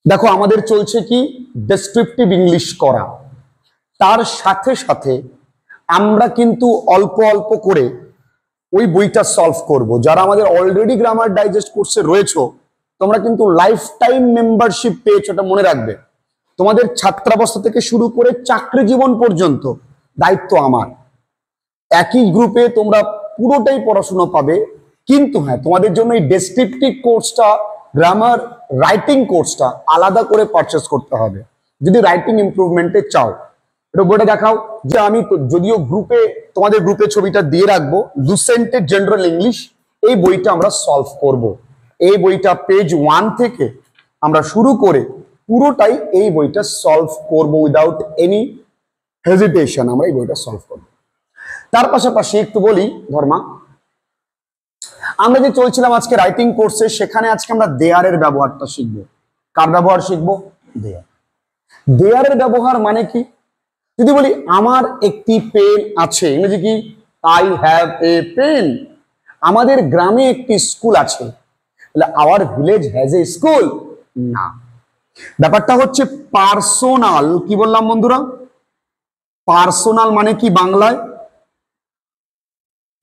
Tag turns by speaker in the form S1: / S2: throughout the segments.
S1: দেখো আমাদের চলছে কি ডেসক্রিপটিভ ইংলিশ করা, তার সাথে সাথে আমরা কিন্তু অল্প অল্প করে ওই বইটা সলভ করব। যারা আমাদের অলরেডি গ্রামার ডাইজেস্ট কোর্সে রয়েছে তোমরা কিন্তু লাইফ টাইম মেম্বারশিপ পেয়েছো, এটা মনে রাখবে। তোমাদের ছাত্রাবস্থা থেকে শুরু করে চাকরি জীবন পর্যন্ত দায়িত্ব আমার। একই গ্রুপে তোমরা পুরোটাই পড়াশোনা পাবে, কিন্তু হ্যাঁ তোমাদের জন্য এই ডেসক্রিপটিভ কোর্সটা, গ্রামার রাইটিং কোর্সটা আলাদা করে পারচেস করতে হবে যদি রাইটিং ইমপ্রুভমেন্টে চাও। এটা বইটা দেখাও যে আমি যদিও গ্রুপে তোমাদের গ্রুপে ছবিটা দিয়ে রাখবো, লুসেন্টের জেনারেল ইংলিশ, এই বইটা আমরা সলভ করব। এই বইটা পেজ 1 থেকে আমরা শুরু করে পুরোটাই এই বইটা সলভ করব উইদাউট এনি হেজিটেশন। আমরা এই বইটা সলভ করব। তার পাশাপাশি একটু বলি ধর্মা, আমরা যে চলছিলাম আজকে রাইটিং কোর্সে, সেখানে আজকে আমরা দেয়ারের ব্যবহারটা শিখবো। কার ব্যবহার শিখবো? দেয়ার। দেয়ারের ব্যবহার মানে কি? যদি বলি আমার একটি পেন আছে, ইংরেজি কি? I have a pen. আমাদের গ্রামে একটি স্কুল আছে, তাহলে our village has a school না। ব্যাপারটা হচ্ছে পার্সোনাল। কি বললাম বন্ধুরা? পার্সোনাল মানে কি বাংলায়?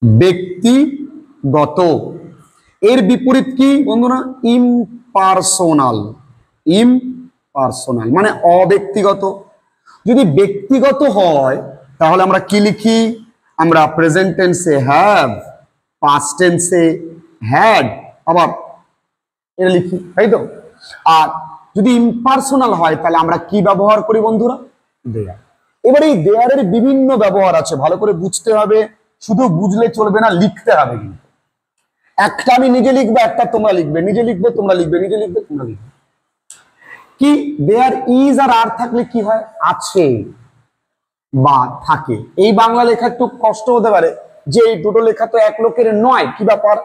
S1: ব্যক্তিগত। এর বিপরীত কি বন্ধুরা? ইমপার্সোনাল। ইমপার্সোনাল মানে অব্যক্তিগত। যদি ব্যক্তিগত হয় তাহলে আমরা কি লিখি? আমরা প্রেজেন্ট টেন্সে হ্যাভ, পাস্ট টেন্সে হ্যাড, আবার এটা লিখি, তাই তো? আর যদি ইমপার্সোনাল হয় তাহলে আমরা কি ব্যবহার করি বন্ধুরা? দেয়ার। এবার এই দেয়ারের বিভিন্ন ব্যবহার আছে, ভালো করে বুঝতে হবে। শুধু বুঝলে চলবে না, লিখতে হবে। কিন্তু একটা আমি নিজে লিখবো, একটা তোমরা লিখবে। নিজে লিখবে, তোমরা লিখবে, নিজে লিখবে, তোমরা লিখবে। কি দেয়ার ইজ আর আর থাকলে কি হয়? আছে বা থাকে। এই বাংলা লেখা একটু কষ্ট হতে পারে যে এই দুটো লেখা তো এক লোকের নয়, কি ব্যাপার?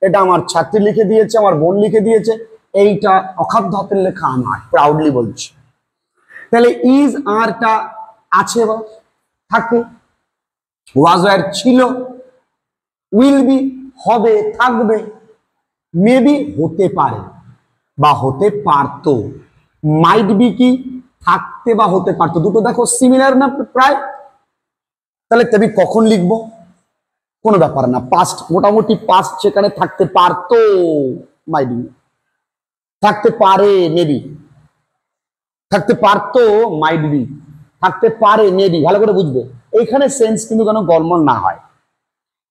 S1: এটা আমার ছাত্রী লিখে দিয়েছে, আমার বোন লিখে দিয়েছে, এইটা অখাদ্য হাতের লেখা আমার, প্রাউডলি বলছি। তাহলে ইজ আরটা আছে বা থাকে, ওয়াজ ওয়্যার ছিল, উইল বি হবে, থাকবে, মেবি হতে পারে বা হতে পারতো, মাইট বি কি? থাকতে বা হতে পারতো। দুটো দেখো সিমিলার না প্রায়? তাহলে তুমি কখন লিখবো? কোনো ব্যাপার না, পাস্ট, মোটামুটি পাস্ট, সেখানে থাকতে পারতো মাইট বি, থাকতে পারে মেবি, থাকতে পারতো মাইট বি, থাকতে পারে মেবি। ভালো করে বুঝবে এইখানে সেন্স কিন্তু যেন গলমল না হয়।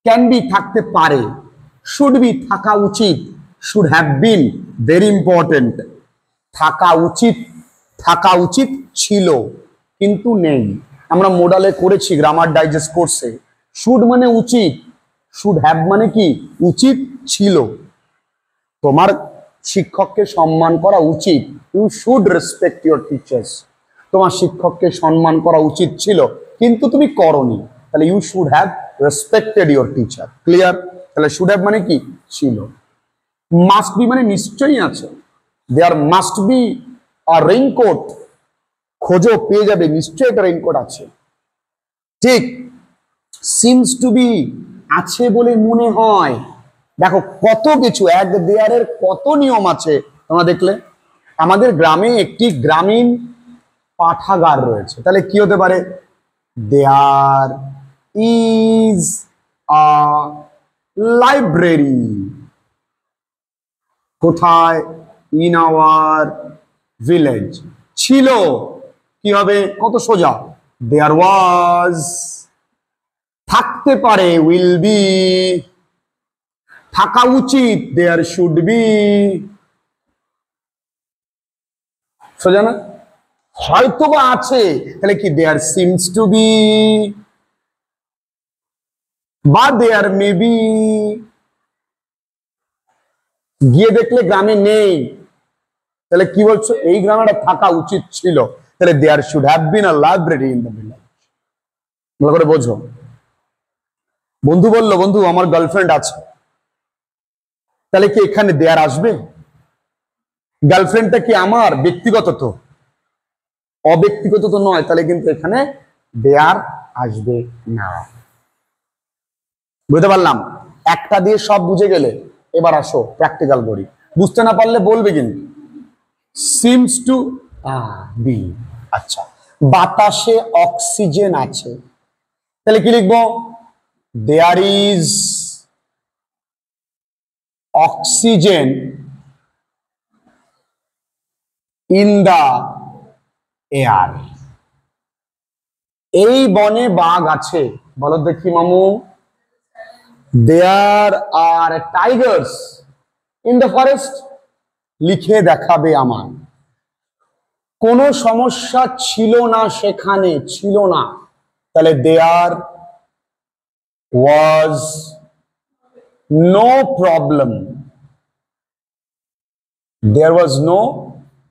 S1: ক্যান বি থাকতে পারে, শুড বি থাকা উচিত, should have been very important, থাকা উচিত, থাকা উচিত ছিল কিন্তু নেই। আমরা মোডালে করেছি গ্রামার ডাইজেস্ট কোর্সে, শুড মানে উচিত, শুড হ্যাভ মানে কি? উচিত ছিল। তোমার শিক্ষককে সম্মান করা উচিত, you should respect your teachers. তোমার শিক্ষককে সম্মান করা উচিত ছিল কিন্তু তুমি করনি, তাহলে you should have respected your teacher. Clear? তাহলে শুড হ্যাভ মানে কি? ছিল। মাস্ট বি মানে নিশ্চয়ই আছে, there must be a raincoat, খোঁজো পেয়ে যাবে, নিশ্চয়ই একটা রেইনকোট আছে। ঠিক। সিমস টু বি আছে বলে মনে হয়। দেখো কত কিছু, এক দেয়ারের কত নিয়ম আছে তোমরা দেখলে। আমাদের গ্রামে একটি গ্রামীণ পাঠাগার রয়েছে, তাহলে কি হতে পারে? There is a library. কোথায়? In our village. ছিল, কি হবে? কত সোজা, দেয়ার ওয়াজ। থাকতে পারে, উইল বি। থাকা উচিত, দেয়ার শুড বি। সোজা না? হয়তো বা আছে, তাহলে কি? দেয়ার সিমস টু বি বা দেয়ার মে বি। গিয়ে দেখলে গ্রামে নেই, তাহলে কি বলছো? এই গ্রামে থাকা উচিত ছিল, তাহলে there should have been a library in the village. ভালো করে বোঝো। বন্ধু বললো, বন্ধু আমার গার্লফ্রেন্ড আছে, তাহলে কি এখানে দেয়ার আসবে? গার্লফ্রেন্ডটা কি আমার ব্যক্তিগত? তো অব্যক্তিগত তো নয়, তাহলে কিন্তু এখানে দেয়ার আসবে না। বুঝতে পারলাম? একটা দিয়ে সব বুঝে গেলে এবার আসো প্র্যাকটিক্যাল করি। বুঝতে না পারলে বলবে কিন্তু। Seems to be. আচ্ছা, বাতাসে অক্সিজেন আছে, তাহলে কি লিখবো? There is oxygen in the air. এই বনে বাঘ আছে, বলো দেখি মামু। There are tigers in the forest. লিখে দেখাবে আমার। কোনো সমস্যা ছিল না সেখানে, ছিল না, তাহলে there was no problem. There was no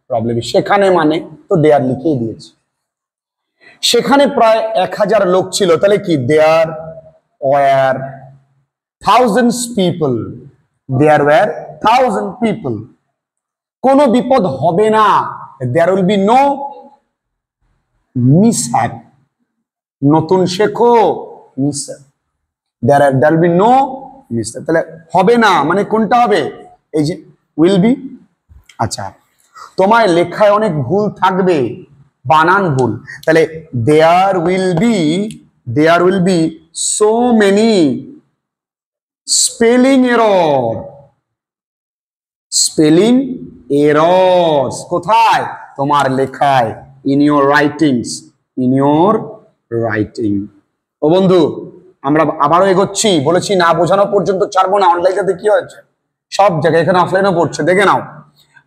S1: problem, সেখানে মানে তো দেয়ার লিখেই দিয়েছে। সেখানে প্রায় 1000 লোক ছিল, তাহলে কি? There were thousands people. There were 1000 people. কোনো বিপদ হবে না, there will be no mishap. নতুন শেখো, mishap. There will be no mishap, তাহলে হবে না মানে কোনটা হবে? এই যে উইল বি। আচ্ছা, তোমার লেখায় অনেক ভুল থাকবে, বানান ভুল, তাহলে there will be so many spelling error. Spelling errors কোথায়? তোমার লেখায়, in your writings, in your writing. ও বন্ধু, আমরা আবারও এগোচ্ছি, বলেছি না বোঝানো পর্যন্ত ছাড়বো না। অনলাইনে কি হয়েছে, সব জায়গায়, এখানে অফলাইনও পড়ছে, দেখে নাও।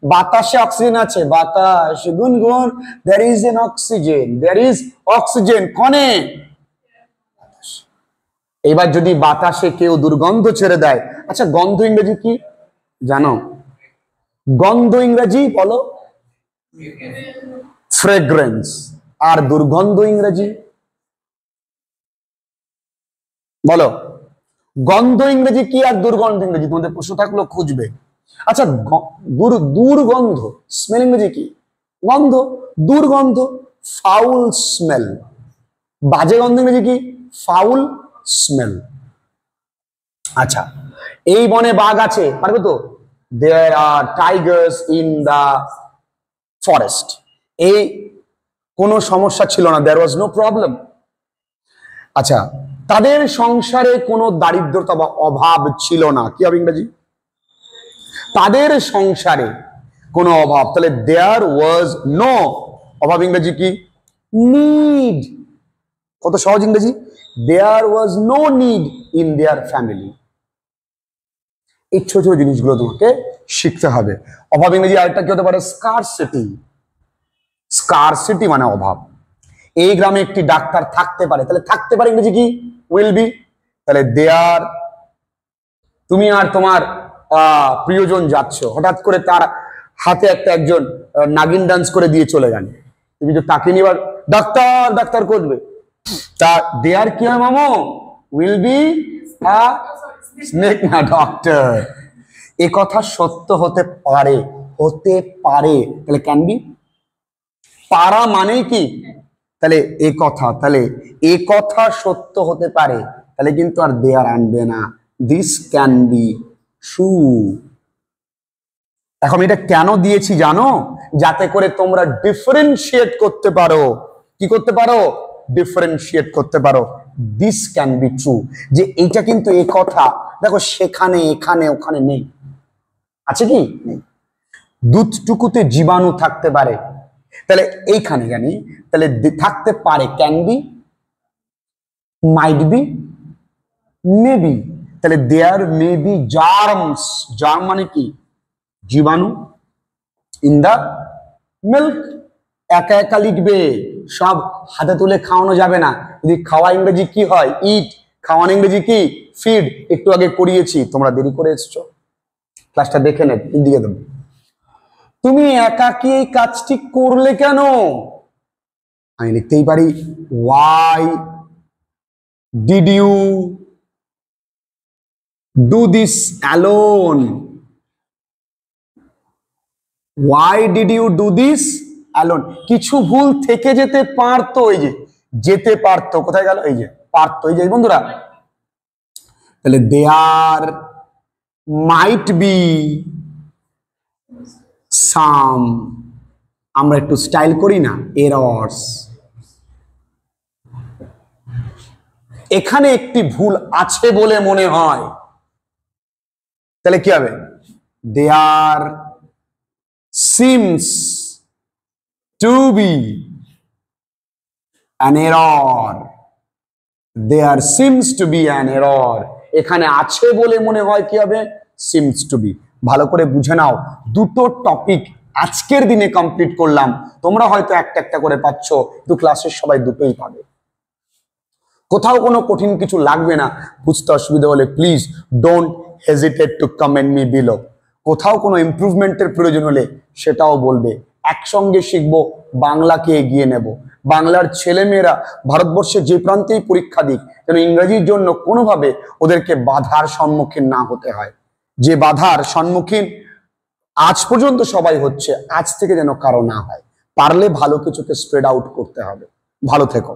S1: বাতাসে অক্সিজেন আছে, বাতাস গুনগুন, there is an oxygen, there is oxygen কনে। এবার যদি বাতাসে কেউ দুর্গন্ধ ছেড়ে দেয়, আচ্ছা গন্ধ ইংরেজি কি জানো? গন্ধ ইংরেজি বলো, ফ্রেগ্রেন্স। আর দুর্গন্ধ ইংরেজি বলো। গন্ধ ইংরেজি কি আর দুর্গন্ধ ইংরেজি? তোমাদের প্রশ্ন থাকলো খুঁজবে। আচ্ছা, দুর্গন্ধ স্মেল ইংরেজি কি? গন্ধ। দুর্গন্ধ ফাউল স্মেল। বাজে গন্ধ ইংরেজি কি? Foul smell. আচ্ছা, এই বনে বাঘ আছে, পারবে তো? দেয়ার are tigers in the forest. এই কোনো সমস্যা ছিল না, দেয়ার ওয়াজ নো প্রবলেম। আচ্ছা, তাদের সংসারে কোনো দারিদ্রতা বা অভাব ছিল না, কি হবে ইংরেজি? তাদের সংসারে কোনো অভাব, তাহলে দেয়ার ওয়াজ নো অভাব ইংরেজি কি? নিড। কত সহজ ইংরেজি, there was no need in their family. এই ছোট ছোট জিনিসগুলো তোমাকে শিখতে হবে। অভাব ইংরেজি আরেকটা কি হতে পারে? স্কারসিটি। স্কারসিটি মানে অভাব। এই গ্রামে একটি ডাক্তার থাকতে পারে, তাহলে থাকতে পারে ইংরেজি কি? Will be. তাহলে দেয়ার, তুমি আর তোমার প্রিয়জন যাচ্ছ, হঠাৎ করে তার হাতে একজন নাগিন ডান্স করে দিয়ে চলে গেল, তুমি তো তাকে নিয়ে ডাক্তার ডাক্তার করবে, তা দেয়ার কি হয় মামু? উইল বি আ স্নেক না ডক্টর। এ কথা সত্য হতে পারে, হতে পারে, তাহলে ক্যান বি। পারা মানে কি? তাহলে এ কথা, তাহলে এ কথা সত্য হতে পারে, তাহলে কিন্তু আর দেয়ার আনবে না, দিস ক্যান বি ট্রু। এখন এটা কেন দিয়েছি জানো? যাতে করে তোমরা ডিফারেন্সিয়েট করতে পারো। কি করতে পারো? ডিফারেন্সিয়েট করতে পারো। দিস ক্যান বি ট্রু, যে এইটা কিন্তু এ কথা, দেখো সেখানে এখানে ওখানে নেই, আছে কি? নেই। দুধটুকুতে জীবাণু থাকতে পারে, তাহলে এইখানে জানি, তাহলে থাকতে পারে can be, might be, maybe. তাহলে there may be germs. Germ মানে কি? জীবাণু। In the milk. একা একা লিখবে, সব হাতে তুলে খাওয়ানো যাবে না। যদি খাওয়া ইংরেজি কি হয়? ইট। খাওয়ানো ইংরেজি কি? ফিড। একটু আগে করিয়েছি, তোমরা দেরি করে এসছো, ক্লাসটা দেখে নে, দিয়ে দেবো। তুমি একাকী এই কাজটি করলে কেন? আমি লিখতেই পারি, why did you do this alone? Why did you do this alone? কিছু ভুল থেকে যেতে পারতো, এই যে যেতে পারতো, কোথায় গেল? এই যে পারতো, এই যে বন্ধুরা, তাহলে দেয়ার মাইট বি সাম আমরা একটু স্টাইল করি না, এরর্স। এখানে একটি ভুল আছে বলে মনে হয়, তাহলে কি হবে? There seems to be an error. There seems to be an error. এখানে আছে বলে মনে হয়, কি হবে? Seems to be. ভালো করে বুঝে নাও, দুটো টপিক আজকের দিনে কমপ্লিট করলাম। তোমরা হয়তো একটা একটা করে পাচ্ছ, কিন্তু ক্লাসের সবাই দুটোই পাবে। কোথাও কোনো কঠিন কিছু লাগবে না। বুঝতে অসুবিধা হলে please don't hesitate two comment me below. কোথাও কোনো ইমপ্রুভমেন্টের প্রয়োজন হলে সেটাও বলবে। একসঙ্গে শিখবো, বাংলাকে এগিয়ে নেব। বাংলার ছেলেমেয়েরা ভারতবর্ষে যে প্রান্তেই পরীক্ষা দিক, যেন ইংরেজির জন্য কোনোভাবে ওদেরকে বাধার সম্মুখীন না হতে হয়। যে বাধার সম্মুখীন আজ পর্যন্ত সবাই হচ্ছে, আজ থেকে যেন কারো না হয়। পারলে ভালো কিছুকে স্প্রেড আউট করতে হবে। ভালো থেকো।